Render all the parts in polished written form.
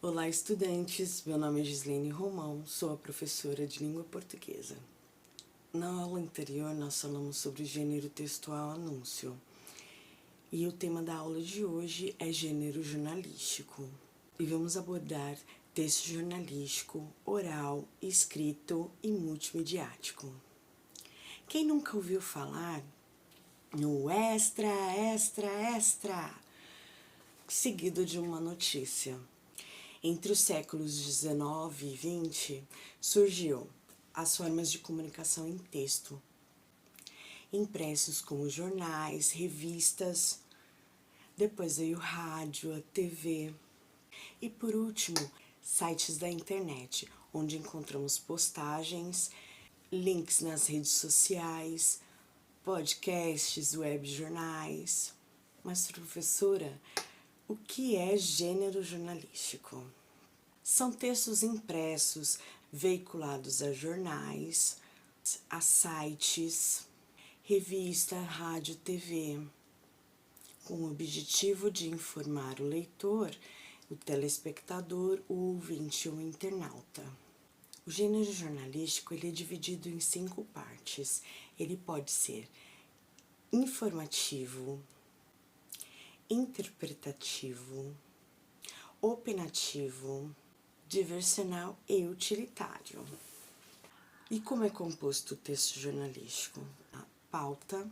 Olá, estudantes! Meu nome é Gislene Romão, sou a professora de língua portuguesa. Na aula anterior, nós falamos sobre o gênero textual anúncio. E o tema da aula de hoje é gênero jornalístico. E vamos abordar texto jornalístico, oral, escrito e multimediático. Quem nunca ouviu falar no extra, extra, extra, seguido de uma notícia? Entre os séculos 19 e 20, surgiu as formas de comunicação em texto, impressos como jornais, revistas, depois veio o rádio, a TV e, por último, sites da internet, onde encontramos postagens, links nas redes sociais, podcasts, webjornais. Mas, professora, o que é gênero jornalístico? São textos impressos, veiculados a jornais, a sites, revista, rádio, TV, com o objetivo de informar o leitor, o telespectador, o ouvinte ou o internauta. O gênero jornalístico ele é dividido em 5 partes. Ele pode ser informativo, interpretativo, opinativo, diversional e utilitário. E como é composto o texto jornalístico? A pauta,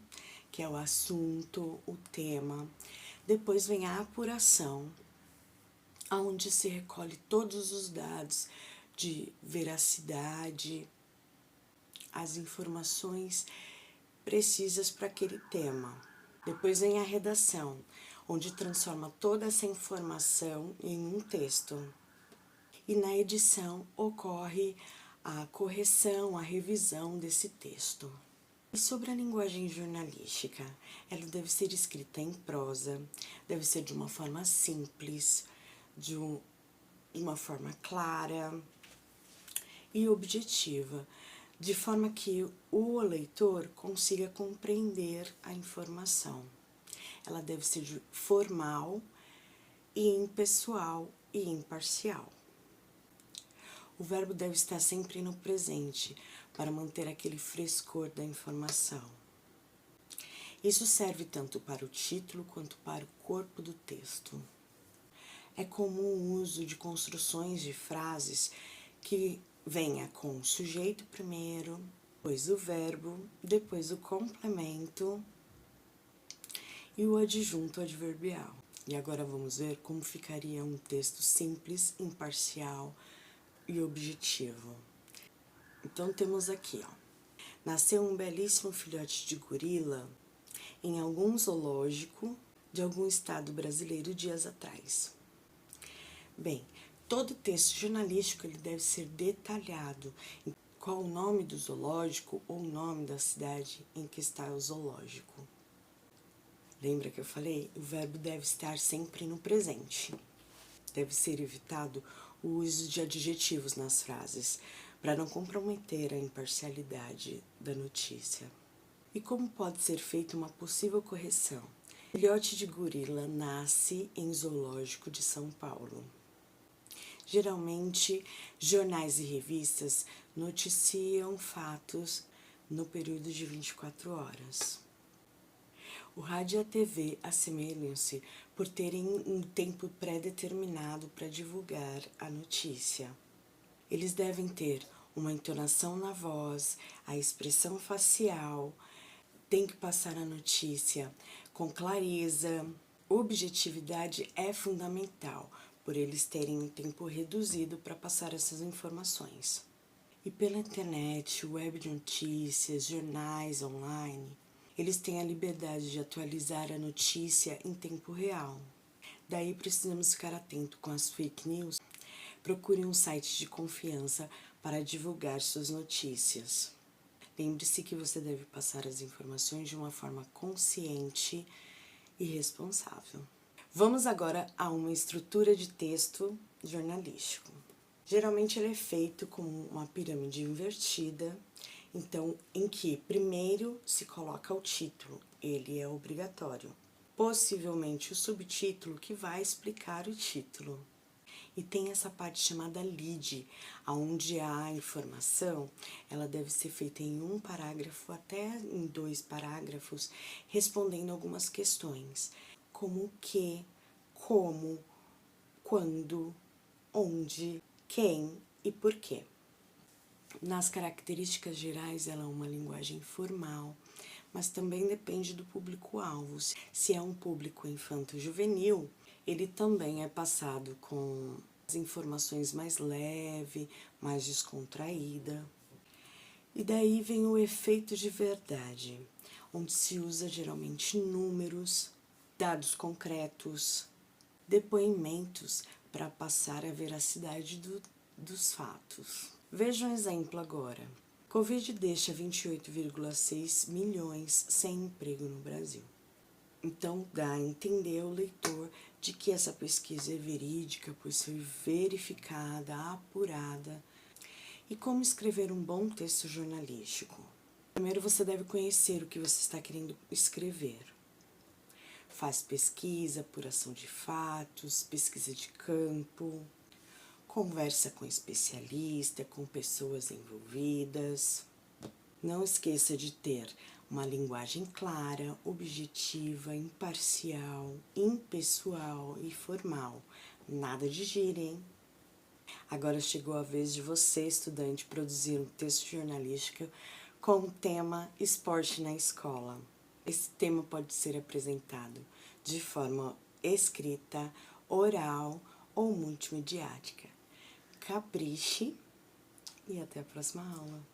que é o assunto, o tema. Depois vem a apuração, onde se recolhe todos os dados de veracidade, as informações precisas para aquele tema. Depois vem a redação, onde transforma toda essa informação em um texto. E na edição ocorre a correção, a revisão desse texto. E sobre a linguagem jornalística, ela deve ser escrita em prosa, deve ser de uma forma simples, de uma forma clara e objetiva, de forma que o leitor consiga compreender a informação. Ela deve ser formal e impessoal e imparcial. O verbo deve estar sempre no presente, para manter aquele frescor da informação. Isso serve tanto para o título quanto para o corpo do texto. É comum o uso de construções de frases que venha com o sujeito primeiro, depois o verbo, depois o complemento e o adjunto adverbial. E agora vamos ver como ficaria um texto simples, imparcial e objetivo. Então temos aqui, nasceu um belíssimo filhote de gorila em algum zoológico de algum estado brasileiro dias atrás. Bem, todo texto jornalístico ele deve ser detalhado. Qual o nome do zoológico ou o nome da cidade em que está o zoológico. Lembra que eu falei? O verbo deve estar sempre no presente. Deve ser evitado o uso de adjetivos nas frases, para não comprometer a imparcialidade da notícia. E como pode ser feita uma possível correção? Filhote de gorila nasce em zoológico de São Paulo. Geralmente, jornais e revistas noticiam fatos no período de 24 horas. O rádio e a TV assemelham-se por terem um tempo pré-determinado para divulgar a notícia. Eles devem ter uma entonação na voz, a expressão facial, tem que passar a notícia com clareza. Objetividade é fundamental, por eles terem um tempo reduzido para passar essas informações. E pela internet, web de notícias, jornais online, eles têm a liberdade de atualizar a notícia em tempo real. Daí precisamos ficar atento com as fake news. Procure um site de confiança para divulgar suas notícias. Lembre-se que você deve passar as informações de uma forma consciente e responsável. Vamos agora a uma estrutura de texto jornalístico. Geralmente ele é feito com uma pirâmide invertida, então em que primeiro se coloca o título, ele é obrigatório. Possivelmente o subtítulo que vai explicar o título. E tem essa parte chamada lead, onde a informação, ela deve ser feita em um parágrafo até em 2 parágrafos, respondendo algumas questões, como o que, como, quando, onde, quem e por quê. Nas características gerais, ela é uma linguagem formal, mas também depende do público-alvo. Se é um público infanto-juvenil, ele também é passado com as informações mais leve, mais descontraída. E daí vem o efeito de verdade, onde se usa geralmente números, dados concretos, depoimentos para passar a veracidade dos fatos. Veja um exemplo agora. Covid deixa 28,6 milhões sem emprego no Brasil. Então, dá a entender ao leitor de que essa pesquisa é verídica, pois foi verificada, apurada. E como escrever um bom texto jornalístico? Primeiro, você deve conhecer o que você está querendo escrever. Faz pesquisa, apuração de fatos, pesquisa de campo, conversa com especialista, com pessoas envolvidas. Não esqueça de ter uma linguagem clara, objetiva, imparcial, impessoal e formal. Nada de gíria, hein? Agora chegou a vez de você, estudante, produzir um texto jornalístico com o tema Esporte na Escola. Esse tema pode ser apresentado de forma escrita, oral ou multimediática. Capriche e até a próxima aula.